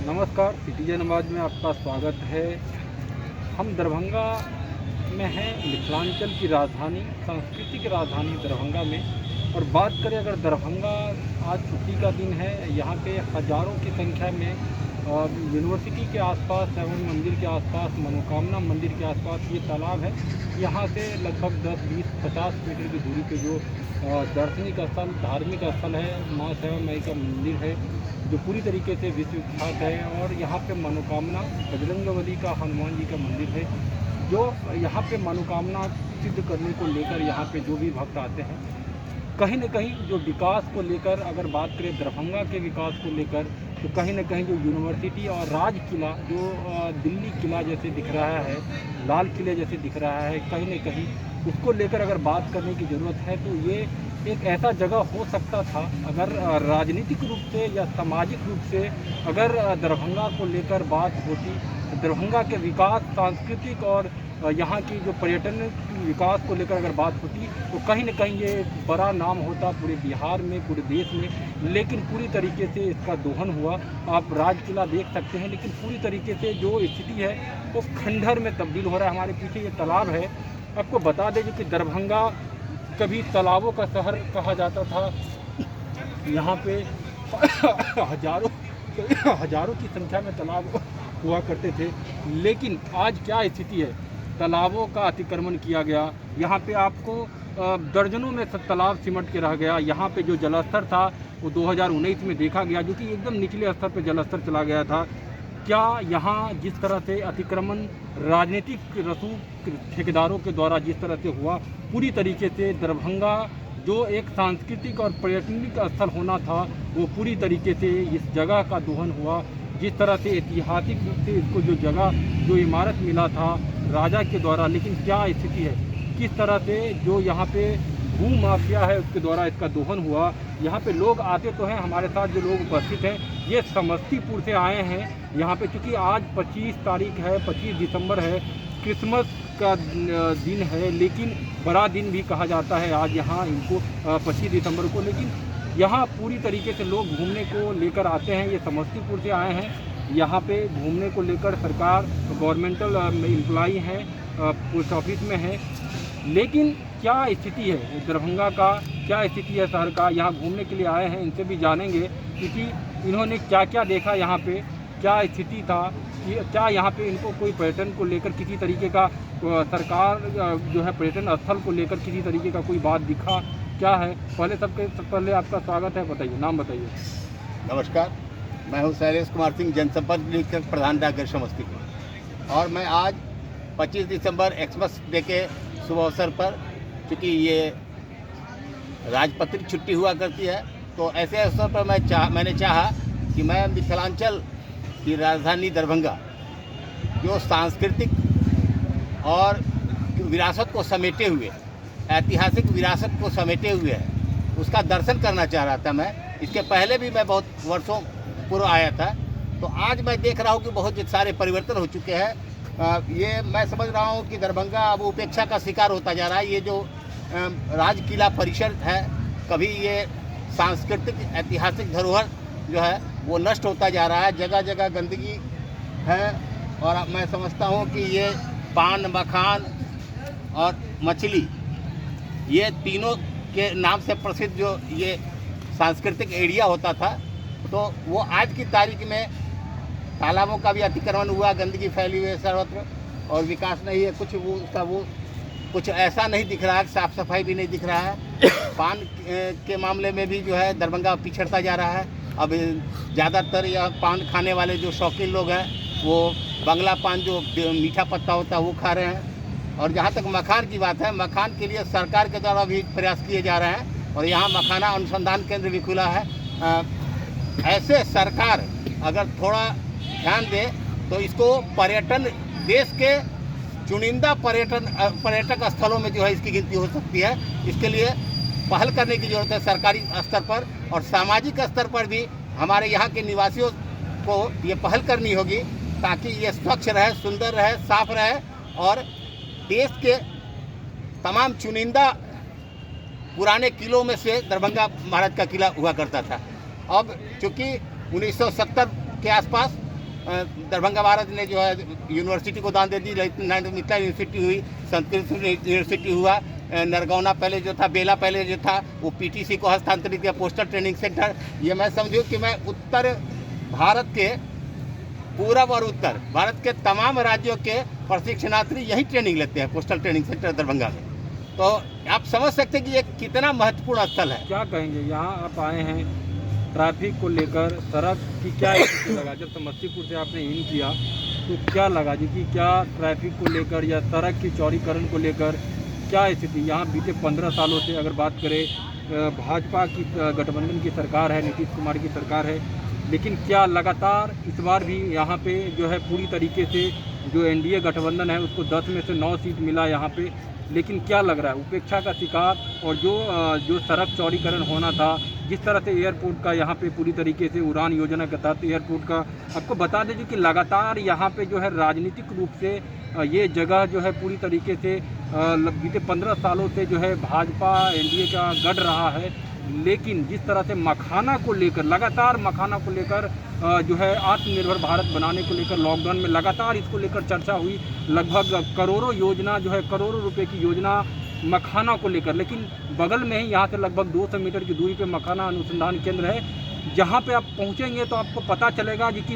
नमस्कार, सिटीजन आवाज़ में आपका स्वागत है। हम दरभंगा में हैं, मिथिलांचल की राजधानी, सांस्कृतिक राजधानी दरभंगा में। और बात करें अगर दरभंगा, आज छुट्टी का दिन है। यहाँ पे हज़ारों की संख्या में यूनिवर्सिटी के आसपास एवं मंदिर के आसपास, मनोकामना मंदिर के आसपास ये तालाब है। यहाँ से लगभग 10, 20, 50 मीटर की दूरी पे जो दार्शनिक स्थल, धार्मिक स्थल है, माँ श्यामा माई का मंदिर है, जो पूरी तरीके से विश्व विख्यात है। और यहाँ पे मनोकामना बजरंगबली का, हनुमान जी का मंदिर है, जो यहाँ पे मनोकामना सिद्ध करने को लेकर यहाँ पे जो भी भक्त आते हैं, कहीं न कहीं जो विकास को लेकर अगर बात करें, दरभंगा के विकास को लेकर, तो कहीं न कहीं जो यूनिवर्सिटी और राज किला, जो दिल्ली किला जैसे दिख रहा है, लाल किले जैसे दिख रहा है, कहीं न कहीं उसको लेकर अगर बात करने की ज़रूरत है, तो ये एक ऐसा जगह हो सकता था। अगर राजनीतिक रूप से या सामाजिक रूप से अगर दरभंगा को लेकर बात होती, दरभंगा के विकास, सांस्कृतिक और यहाँ की जो पर्यटन विकास को लेकर अगर बात होती, तो कहीं न कहीं ये एक बड़ा नाम होता पूरे बिहार में, पूरे देश में। लेकिन पूरी तरीके से इसका दोहन हुआ। आप राज किला देख सकते हैं, लेकिन पूरी तरीके से जो स्थिति है वो खंडहर में तब्दील हो रहा है। हमारे पीछे ये तालाब है, आपको बता दें कि दरभंगा कभी तालाबों का शहर कहा जाता था। यहाँ पे हजारों की संख्या में तालाब हुआ करते थे। लेकिन आज क्या स्थिति है, तालाबों का अतिक्रमण किया गया। यहाँ पे आपको दर्जनों में तालाब सिमट के रह गया। यहाँ पे जो जलस्तर था वो 2019 में देखा गया, जो कि एकदम निचले स्तर पे जलस्तर चला गया था। क्या यहाँ जिस तरह से अतिक्रमण राजनीतिक रसूख ठेकेदारों के द्वारा जिस तरह से हुआ, पूरी तरीके से दरभंगा जो एक सांस्कृतिक और पर्यटनिक स्थल होना था, वो पूरी तरीके से इस जगह का दोहन हुआ। जिस तरह से ऐतिहासिक रूप से इसको जो जगह, जो इमारत मिला था राजा के द्वारा, लेकिन क्या स्थिति है, किस तरह से जो यहाँ पे भू माफिया है उसके द्वारा इसका दोहन हुआ। यहाँ पे लोग आते तो हैं, हमारे साथ जो लोग उपस्थित हैं ये समस्तीपुर से आए हैं यहाँ पे, क्योंकि आज 25 तारीख है, 25 दिसंबर है, क्रिसमस का दिन है, लेकिन बड़ा दिन भी कहा जाता है आज यहाँ इनको 25 दिसंबर को। लेकिन यहाँ पूरी तरीके से लोग घूमने को लेकर आते हैं। ये समस्तीपुर से आए हैं यहाँ पे घूमने को लेकर। सरकार गवर्नमेंटल एम्प्लॉई हैं, पोस्ट ऑफिस में है। लेकिन क्या स्थिति है दरभंगा का, क्या स्थिति है शहर का, यहाँ घूमने के लिए आए हैं, इनसे भी जानेंगे क्योंकि इन्होंने क्या क्या देखा यहाँ पे, क्या स्थिति था, कि क्या यहाँ पे इनको कोई पर्यटन को लेकर किसी तरीके का सरकार जो है पर्यटन स्थल को लेकर किसी तरीके का कोई बात दिखा, क्या है। पहले आपका स्वागत है, बताइए, नाम बताइए। नमस्कार, मैं हूं शैलेश कुमार सिंह, जनसंपर्क निरीक्षक, प्रधान डाकघर समस्तीपुर। और मैं आज 25 दिसंबर एक्समस डे के शुभ अवसर पर, चूँकि ये राजपत्रित छुट्टी हुआ करती है, तो ऐसे अवसर पर मैंने चाहा कि मैं मिथिलांचल की राजधानी दरभंगा, जो सांस्कृतिक और विरासत को समेटे हुए, ऐतिहासिक विरासत को समेटे हुए है, उसका दर्शन करना चाह रहा था मैं। इसके पहले भी मैं बहुत वर्षों पूर्व आया था, तो आज मैं देख रहा हूँ कि बहुत सारे परिवर्तन हो चुके हैं। ये मैं समझ रहा हूँ कि दरभंगा अब उपेक्षा का शिकार होता जा रहा है। ये जो राज किला परिसर है, कभी ये सांस्कृतिक ऐतिहासिक धरोहर जो है वो नष्ट होता जा रहा है। जगह जगह गंदगी है, और मैं समझता हूँ कि ये पान, मखान और मछली, ये तीनों के नाम से प्रसिद्ध जो ये सांस्कृतिक एरिया होता था, तो वो आज की तारीख में तालाबों का भी अतिक्रमण हुआ, गंदगी फैली हुई है सर्वत्र, और विकास नहीं है कुछ। वो कुछ ऐसा नहीं दिख रहा है, साफ़ सफाई भी नहीं दिख रहा है। पान के मामले में भी जो है दरभंगा पिछड़ता जा रहा है। अब ज़्यादातर यह पान खाने वाले जो शौकीन लोग हैं, वो बंगला पान जो मीठा पत्ता होता है वो खा रहे हैं। और जहाँ तक मखान की बात है, मखान के लिए सरकार के द्वारा भी प्रयास किए जा रहे हैं, और यहाँ मखाना अनुसंधान केंद्र भी खुला है। ऐसे सरकार अगर थोड़ा ध्यान दे तो इसको पर्यटन, देश के चुनिंदा पर्यटक स्थलों में जो है इसकी गिनती हो सकती है। इसके लिए पहल करने की ज़रूरत है सरकारी स्तर पर, और सामाजिक स्तर पर भी हमारे यहाँ के निवासियों को ये पहल करनी होगी, ताकि ये स्वच्छ रहे, सुंदर रहे, साफ रहे। और देश के तमाम चुनिंदा पुराने किलों में से दरभंगा महाराज का किला हुआ करता था। अब चूँकि 1970 के आसपास दरभंगा भारत ने जो है यूनिवर्सिटी को दान दे दी, मिथिला यूनिवर्सिटी हुई, संस्कृत यूनिवर्सिटी हुआ, नरगौना पहले जो था, बेला पहले जो था वो पीटीसी को हस्तांतरित किया, पोस्टल ट्रेनिंग सेंटर। ये मैं समझूँ कि मैं उत्तर भारत के, पूरब और उत्तर भारत के तमाम राज्यों के प्रशिक्षणार्थी यही ट्रेनिंग लेते हैं पोस्टल ट्रेनिंग सेंटर दरभंगा में। तो आप समझ सकते हैं कि ये कितना महत्वपूर्ण स्थल है। क्या कहेंगे, यहाँ आप आए हैं, ट्रैफिक को लेकर सड़क की क्या स्थिति लगा? जब समस्तीपुर से आपने इन किया तो क्या लगा जी कि क्या ट्रैफिक को लेकर या सड़क की चौड़ीकरण को लेकर क्या स्थिति यहाँ बीते 15 सालों से अगर बात करें, भाजपा की गठबंधन की सरकार है, नीतीश कुमार की सरकार है, लेकिन क्या लगातार इस बार भी यहाँ पे जो है पूरी तरीके से जो एनडीए गठबंधन है उसको 10 में से 9 सीट मिला यहाँ पे, लेकिन क्या लग रहा है उपेक्षा का शिकार? और जो सड़क चौड़ीकरण होना था, जिस तरह से एयरपोर्ट का यहाँ पे पूरी तरीके से उड़ान योजना के तहत एयरपोर्ट का, आपको बता दें कि लगातार यहाँ पे जो है राजनीतिक रूप से ये जगह जो है पूरी तरीके से बीते 15 सालों से जो है भाजपा एनडीए का गढ़ रहा है, लेकिन जिस तरह से मखाना को लेकर लगातार मखाना को लेकर जो है आत्मनिर्भर भारत बनाने को लेकर लॉकडाउन में लगातार इसको लेकर चर्चा हुई, लगभग करोड़ों योजना जो है करोड़ों रुपए की योजना मखाना को लेकर, लेकिन बगल में ही यहाँ से लगभग 200 मीटर की दूरी पे मखाना अनुसंधान केंद्र है। जहाँ पे आप पहुँचेंगे तो आपको पता चलेगा जी कि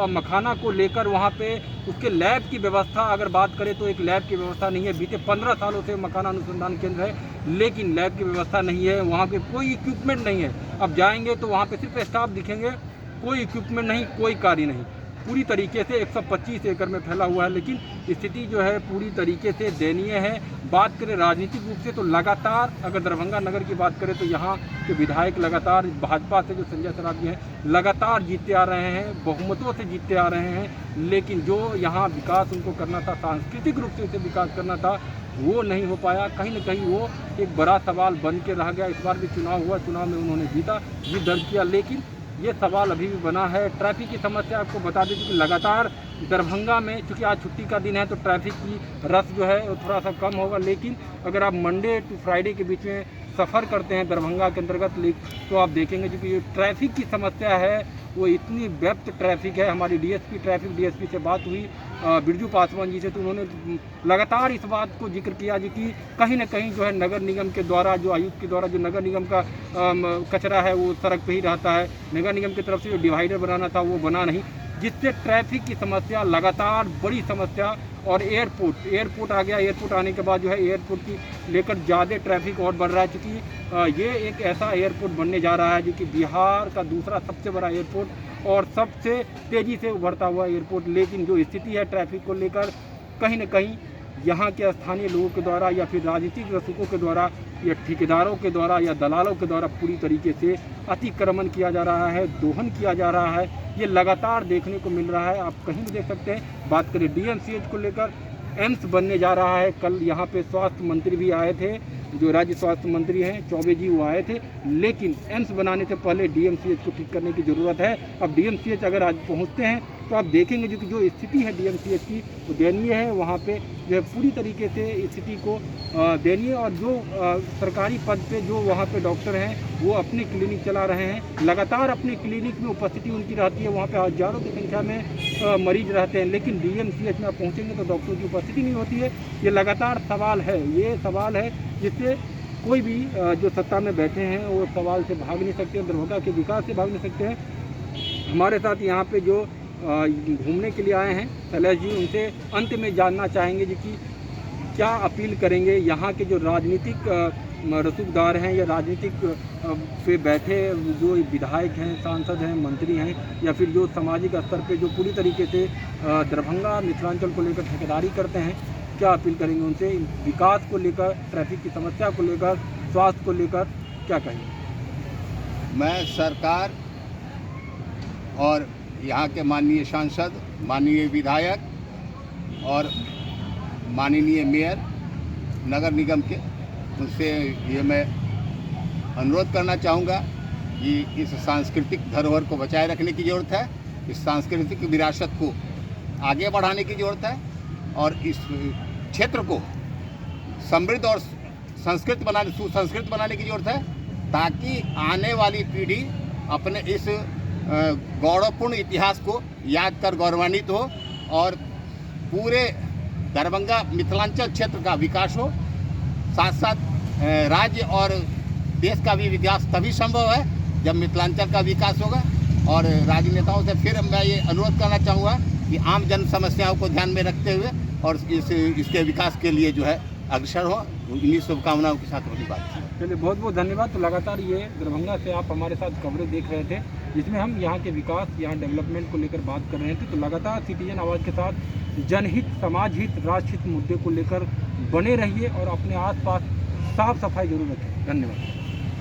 मखाना को लेकर वहाँ पे उसके लैब की व्यवस्था अगर बात करें तो एक लैब की व्यवस्था नहीं है। बीते 15 सालों से मखाना अनुसंधान केंद्र है, लेकिन लैब की व्यवस्था नहीं है, वहाँ पे कोई इक्विपमेंट नहीं है। अब जाएंगे तो वहाँ पे सिर्फ स्टाफ दिखेंगे, कोई इक्विपमेंट नहीं, कोई कार्य नहीं, पूरी तरीके से 125 एकड़ में फैला हुआ है। लेकिन स्थिति जो है पूरी तरीके से दयनीय है। बात करें राजनीतिक रूप से तो लगातार अगर दरभंगा नगर की बात करें तो यहाँ के विधायक लगातार भाजपा से जो संजय सरावगी हैं लगातार जीतते आ रहे हैं, बहुमतों से जीतते आ रहे हैं, लेकिन जो यहाँ विकास उनको करना था, सांस्कृतिक रूप से इसे विकास करना था, वो नहीं हो पाया। कहीं ना कहीं वो एक बड़ा सवाल बन के रह गया। इस बार भी चुनाव हुआ, चुनाव में उन्होंने जीत दर्ज किया, लेकिन ये सवाल अभी भी बना है। ट्रैफिक की समस्या आपको बता दें कि लगातार दरभंगा में, चूँकि आज छुट्टी का दिन है तो ट्रैफिक की रस जो है वो थोड़ा सा कम होगा, लेकिन अगर आप मंडे टू फ्राइडे के बीच में सफ़र करते हैं दरभंगा के अंतर्गत तो आप देखेंगे जो कि ये ट्रैफिक की समस्या है वो इतनी व्याप्त ट्रैफिक है। हमारी डीएसपी से बात हुई बिरजू पासवान जी से, तो उन्होंने लगातार इस बात को जिक्र किया जी कि कहीं ना कहीं जो है नगर निगम के द्वारा, जो आयुक्त के द्वारा जो नगर निगम का कचरा है वो सड़क पे ही रहता है। नगर निगम की तरफ से जो डिवाइडर बनाना था वो बना नहीं, जिससे ट्रैफिक की समस्या लगातार बड़ी समस्या। और एयरपोर्ट आ गया, एयरपोर्ट आने के बाद जो है एयरपोर्ट की लेकर ज़्यादा ट्रैफिक और बढ़ रहा है, क्योंकि ये एक ऐसा एयरपोर्ट बनने जा रहा है जो कि बिहार का दूसरा सबसे बड़ा एयरपोर्ट और सबसे तेज़ी से उभरता हुआ एयरपोर्ट। लेकिन जो स्थिति है ट्रैफिक को लेकर, कहीं ना कहीं यहाँ के स्थानीय लोगों के द्वारा या फिर राजनीतिक रसूखों के द्वारा या ठेकेदारों के द्वारा या दलालों के द्वारा पूरी तरीके से अतिक्रमण किया जा रहा है, दोहन किया जा रहा है। ये लगातार देखने को मिल रहा है, आप कहीं भी देख सकते हैं। बात करें डीएमसीएच को लेकर, एम्स बनने जा रहा है। कल यहाँ पे स्वास्थ्य मंत्री भी आए थे, जो राज्य स्वास्थ्य मंत्री हैं चौबे जी, वो आए थे, लेकिन एम्स बनाने से पहले डीएमसीएच को ठीक करने की ज़रूरत है। अब डीएमसीएच अगर आज पहुँचते हैं तो आप देखेंगे जो स्थिति है डीएमसीएच की वो दयनीय है। वहाँ पे जो है पूरी तरीके से स्थिति को दयनीय, और जो सरकारी पद पे जो वहाँ पे डॉक्टर हैं वो अपने क्लिनिक चला रहे हैं, लगातार अपने क्लिनिक में उपस्थिति उनकी रहती है, वहाँ पे हज़ारों की संख्या में मरीज रहते हैं, लेकिन डीएमसीएच में आप पहुँचेंगे तो डॉक्टर की उपस्थिति नहीं होती है। ये लगातार सवाल है, ये सवाल है जिससे कोई भी जो सत्ता में बैठे हैं वो सवाल से भाग नहीं सकते, दरभंगा के विकास से भाग नहीं सकते हैं। हमारे साथ यहाँ पे जो घूमने के लिए आए हैं शैलेश जी, उनसे अंत में जानना चाहेंगे जी कि क्या अपील करेंगे यहाँ के जो राजनीतिक रसूखदार हैं या राजनीतिक पे बैठे जो विधायक हैं, सांसद हैं, मंत्री हैं, या फिर जो सामाजिक स्तर पे जो पूरी तरीके से दरभंगा मिथिलांचल को लेकर ठेकेदारी करते हैं, क्या अपील करेंगे उनसे विकास को लेकर, ट्रैफिक की समस्या को लेकर, स्वास्थ्य को लेकर, क्या कहेंगे? मैं सरकार और यहाँ के माननीय सांसद, माननीय विधायक और माननीय मेयर नगर निगम के, उनसे ये मैं अनुरोध करना चाहूँगा कि इस सांस्कृतिक धरोहर को बचाए रखने की ज़रूरत है, इस सांस्कृतिक विरासत को आगे बढ़ाने की ज़रूरत है और इस क्षेत्र को समृद्ध और सुसंस्कृत बनाने की ज़रूरत है, ताकि आने वाली पीढ़ी अपने इस गौरवपूर्ण इतिहास को याद कर गौरवान्वित हो और पूरे दरभंगा मिथिलांचल क्षेत्र का विकास हो। साथ साथ राज्य और देश का भी विकास तभी संभव है जब मिथिलांचल का विकास होगा। और राजनेताओं से फिर मैं ये अनुरोध करना चाहूँगा कि आम जन समस्याओं को ध्यान में रखते हुए और इसके विकास के लिए जो है अग्रसर हो। इन्हीं शुभकामनाओं के साथ बड़ी बात थी। चलिए बहुत बहुत धन्यवाद। तो लगातार ये दरभंगा से आप हमारे साथ कवरेज देख रहे थे जिसमें हम यहाँ के विकास, यहाँ डेवलपमेंट को लेकर बात कर रहे थे। तो लगातार सिटीजन आवाज़ के साथ जनहित, समाज हित, राष्ट्रहित मुद्दे को लेकर बने रहिए और अपने आसपास साफ सफाई जरूर रखें। धन्यवाद।